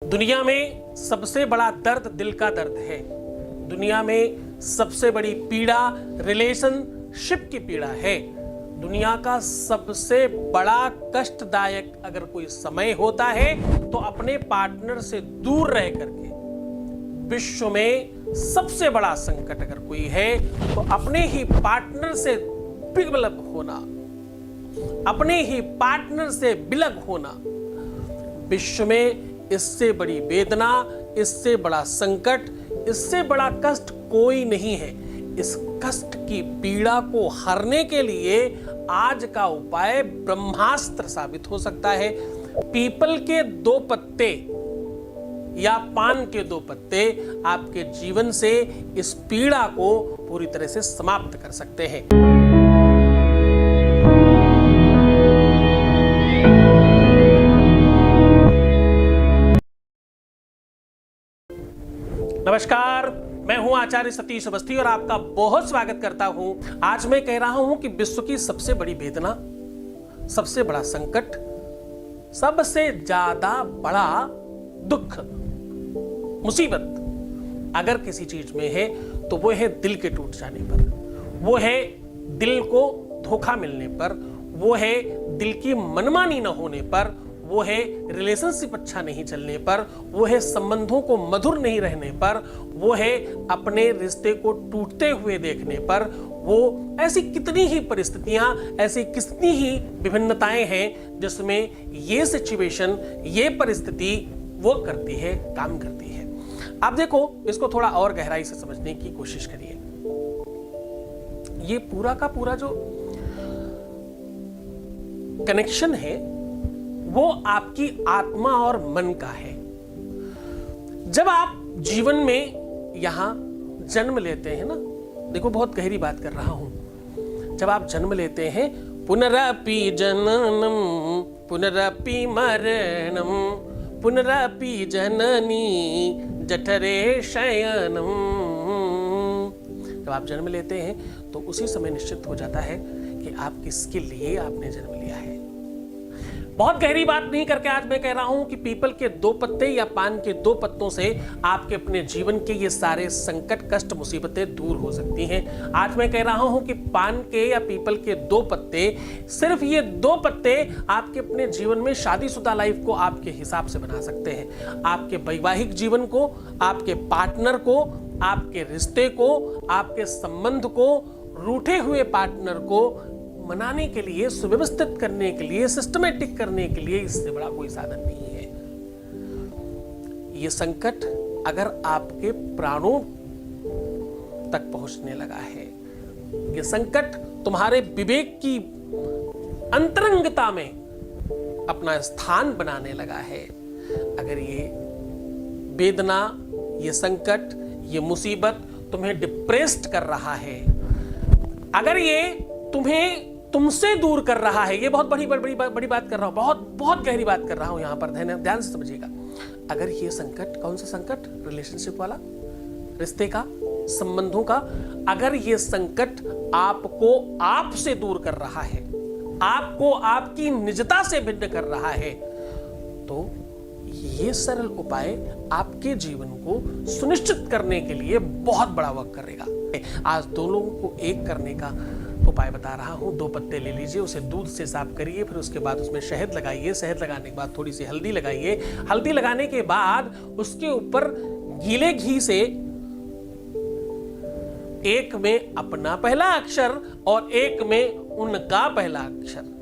दुनिया में सबसे बड़ा दर्द दिल का दर्द है। दुनिया में सबसे बड़ी पीड़ा रिलेशनशिप की पीड़ा है। दुनिया का सबसे बड़ा कष्टदायक अगर कोई समय होता है तो अपने पार्टनर से दूर रह करके। विश्व में सबसे बड़ा संकट अगर कोई है तो अपने ही पार्टनर से विलग होना, अपने ही पार्टनर से विलग होना। विश्व में इससे बड़ी वेदना, इससे बड़ा संकट, इससे बड़ा कष्ट कोई नहीं है। इस कष्ट की पीड़ा को हरने के लिए आज का उपाय ब्रह्मास्त्र साबित हो सकता है। पीपल के 2 पत्ते या पान के 2 पत्ते आपके जीवन से इस पीड़ा को पूरी तरह से समाप्त कर सकते हैं। नमस्कार, मैं हूं आचार्य सतीश अवस्थी और आपका बहुत स्वागत करता हूं। आज मैं कह रहा हूं कि विश्व की सबसे बड़ी वेदना, सबसे बड़ा संकट, सबसे ज्यादा बड़ा दुख, मुसीबत अगर किसी चीज में है तो वो है दिल के टूट जाने पर, वो है दिल को धोखा मिलने पर, वो है दिल की मनमानी न होने पर, वो है रिलेशनशिप अच्छा नहीं चलने पर, वो है संबंधों को मधुर नहीं रहने पर, वो है अपने रिश्ते को टूटते हुए देखने पर। वो ऐसी कितनी ही परिस्थितियां, ऐसी कितनी ही विभिन्नताएं हैं जिसमें ये सिचुएशन, ये परिस्थिति वो करती है, काम करती है। आप देखो, इसको थोड़ा और गहराई से समझने की कोशिश करिए। ये पूरा का पूरा जो कनेक्शन है वो आपकी आत्मा और मन का है। जब आप जीवन में यहां जन्म लेते हैं ना, देखो बहुत गहरी बात कर रहा हूं। जब आप जन्म लेते हैं, पुनरपि जननम पुनरपि मरणम पुनरपि जननी जठरे शयनम। जब आप जन्म लेते हैं तो उसी समय निश्चित हो जाता है कि आप किसके लिए आपने जन्म लिया है। बहुत गहरी बात नहीं करके आज मैं कह रहा हूं कि पीपल के 2 पत्ते या पान के 2 पत्तों से आपके अपने जीवन के ये सारे संकट, कष्ट, मुसीबतें दूर हो सकती हैं। आज मैं कह रहा हूं कि पान के या पीपल के 2 पत्ते, सिर्फ ये 2 पत्ते आपके अपने जीवन में शादीशुदा लाइफ को आपके हिसाब से बना सकते हैं। आपके वैवाहिक जीवन को, आपके पार्टनर को, आपके रिश्ते को, आपके संबंध को, रूठे हुए पार्टनर को मनाने के लिए, सुव्यवस्थित करने के लिए, सिस्टमेटिक करने के लिए इससे बड़ा कोई साधन नहीं है। यह संकट अगर आपके प्राणों तक पहुंचने लगा है, यह संकट तुम्हारे विवेक की अंतरंगता में अपना स्थान बनाने लगा है, अगर ये वेदना, ये संकट, ये मुसीबत तुम्हें डिप्रेस्ड कर रहा है, अगर ये तुम्हें तुमसे दूर कर रहा है, ये बहुत बड़ी बात कर रहा हूं, बहुत गहरी बात कर रहा हूं, यहां पर ध्यान से समझिएगा। अगर ये संकट, कौन सा संकट? रिलेशनशिप वाला, रिश्ते का, संबंधों का, अगर ये संकट आपको आपसे दूर कर रहा है, आपको आपकी निजता से भिन्न कर रहा है, तो ये सरल उपाय आपके जीवन को सुनिश्चित करने के लिए बहुत बड़ा वर्क करेगा। आज दोनों को एक करने का उपाय बता रहा हूं। 2 पत्ते ले लीजिए, उसे दूध से साफ करिए, फिर उसके बाद उसमें शहद लगाइए, शहद लगाने के बाद थोड़ी सी हल्दी लगाइए, हल्दी लगाने के बाद उसके ऊपर गीले घी से एक में अपना पहला अक्षर और एक में उनका पहला अक्षर,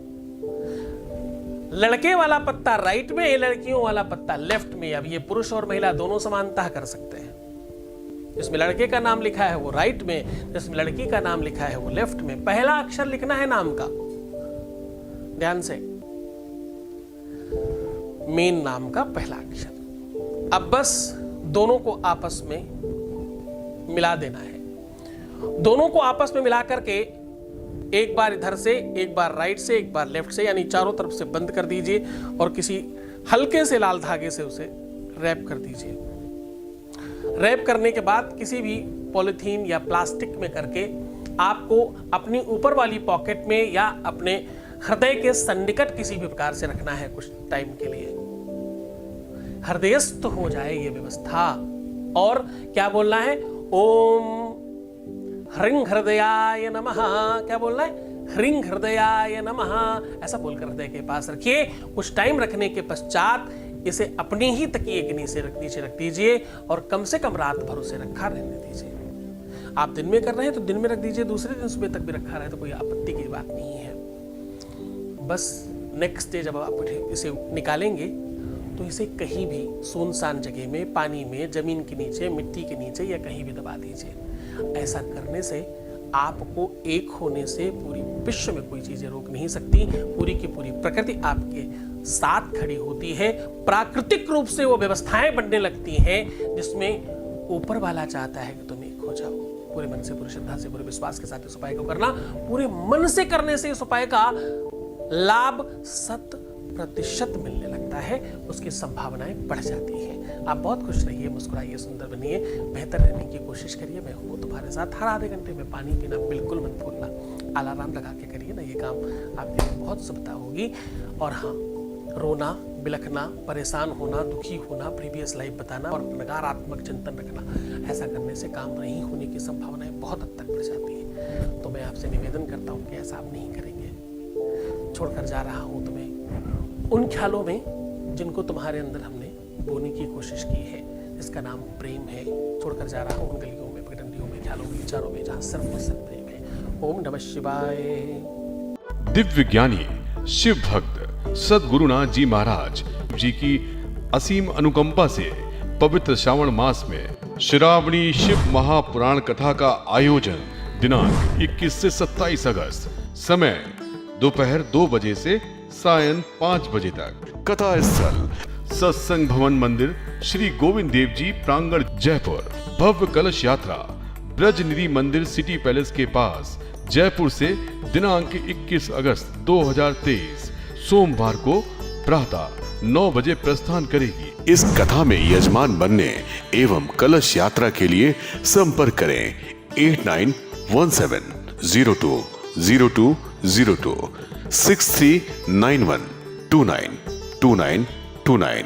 लड़के वाला पत्ता राइट में, लड़कियों वाला पत्ता लेफ्ट में। अब ये पुरुष और महिला दोनों समानता कर सकते हैं। जिसमें लड़के का नाम लिखा है वो राइट में, जिसमें लड़की का नाम लिखा है वो लेफ्ट में। पहला अक्षर लिखना है नाम का, ध्यान से, मेन नाम का पहला अक्षर। अब बस दोनों को आपस में मिला देना है। दोनों को आपस में मिला करके एक बार इधर से, एक बार राइट से, एक बार लेफ्ट से, यानी चारों तरफ से बंद कर दीजिए और किसी हल्के से लाल धागे से उसे रैप कर दीजिए। रैप करने के बाद किसी भी पॉलिथीन या प्लास्टिक में करके आपको अपनी ऊपर वाली पॉकेट में या अपने हृदय के सन्निकट किसी भी प्रकार से रखना है कुछ टाइम के लिए। हृदयस्थ हो जाए ये व्यवस्था। और क्या बोलना है? ओम ह्रीं हृदयाय नमः। क्या बोलना है? ह्रीं हृदयाय नमः। ऐसा बोलकर हृदय के पास रखिए। कुछ टाइम रखने के पश्चात इसे अपनी ही तकिए के नीचे रख दीजिए और कम से कम रात भर उसे रखा रहने दीजिए। आप दिन में कर रहे हैं तो दिन में रख दीजिए, दूसरे दिन सुबह तक भी रखा रहे तो कोई आपत्ति की बात नहीं है। बस नेक्स्ट डे जब आप इसे निकालेंगे तो इसे कहीं भी सुनसान जगह में, पानी में, जमीन के नीचे, मिट्टी के नीचे या कहीं भी दबा दीजिए। ऐसा करने से आपको एक होने से पूरी विश्व में कोई चीजें रोक नहीं सकती। पूरी की पूरी प्रकृति आपके साथ खड़ी होती है। प्राकृतिक रूप से वो व्यवस्थाएं बनने लगती हैं जिसमें ऊपर वाला चाहता है कि तुम एक हो जाओ। पूरे मन से, पूरी श्रद्धा से, पूरे विश्वास के साथ इस उपाय को करना। पूरे मन से करने से इस उपाय का लाभ 100% मिलने लगता है, उसकी संभावनाएं बढ़ जाती हैं। आप बहुत खुश रहिए, मुस्कुराइए, सुंदर बनिए, बेहतर रहने की कोशिश करिए। मैं हूँ तुम्हारे साथ। हर आधे घंटे में पानी पीना बिल्कुल मत भूलना। अलार्म लगा के करिए ना, ये काम आपके लिए बहुत सुविधा होगी। और हाँ, रोना, बिलखना, परेशान होना, दुखी होना, प्रीवियस लाइफ बताना और नकारात्मक चिंतन रखना, ऐसा करने से काम नहीं होने की संभावनाएं बहुत हद तक बढ़ जाती है। तो मैं आपसे निवेदन करता हूँ कि ऐसा आप नहीं करेंगे। छोड़कर जा रहा हूँ तुम्हें उन ख्यालों में जिनको तुम्हारे अंदर हमने बोने की कोशिश की है, जिसका नाम प्रेम है। छोड़कर जा रहा हूँ उन गलियों में, पगडंडियों में, ख्यालों में, विचारों में, जहाँ सिर्फ और सिर्फ प्रेम है। ओम नमः शिवाय। दिव्य ज्ञानी शिव भक्त सद्गुरुनाथ जी महाराज जी की असीम अनुकंपा से पवित्र श्रावण मास में श्रावणी शिव महापुराण कथा का आयोजन दिनांक 21 से 27 अगस्त, समय दोपहर 2 बजे से सायं 5 बजे तक। कथा स्थल सत्संग भवन मंदिर श्री गोविंद देव जी प्रांगण जयपुर। भव्य कलश यात्रा ब्रज निधि मंदिर सिटी पैलेस के पास जयपुर से दिनांक 21 अगस्त 2023 सोमवार को प्रातः 9 बजे प्रस्थान करेगी। इस कथा में यजमान बनने एवं कलश यात्रा के लिए संपर्क करें 8917020202 6391292929।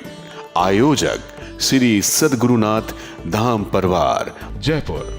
आयोजक श्री सद्गुरुनाथ धाम परिवार, जयपुर।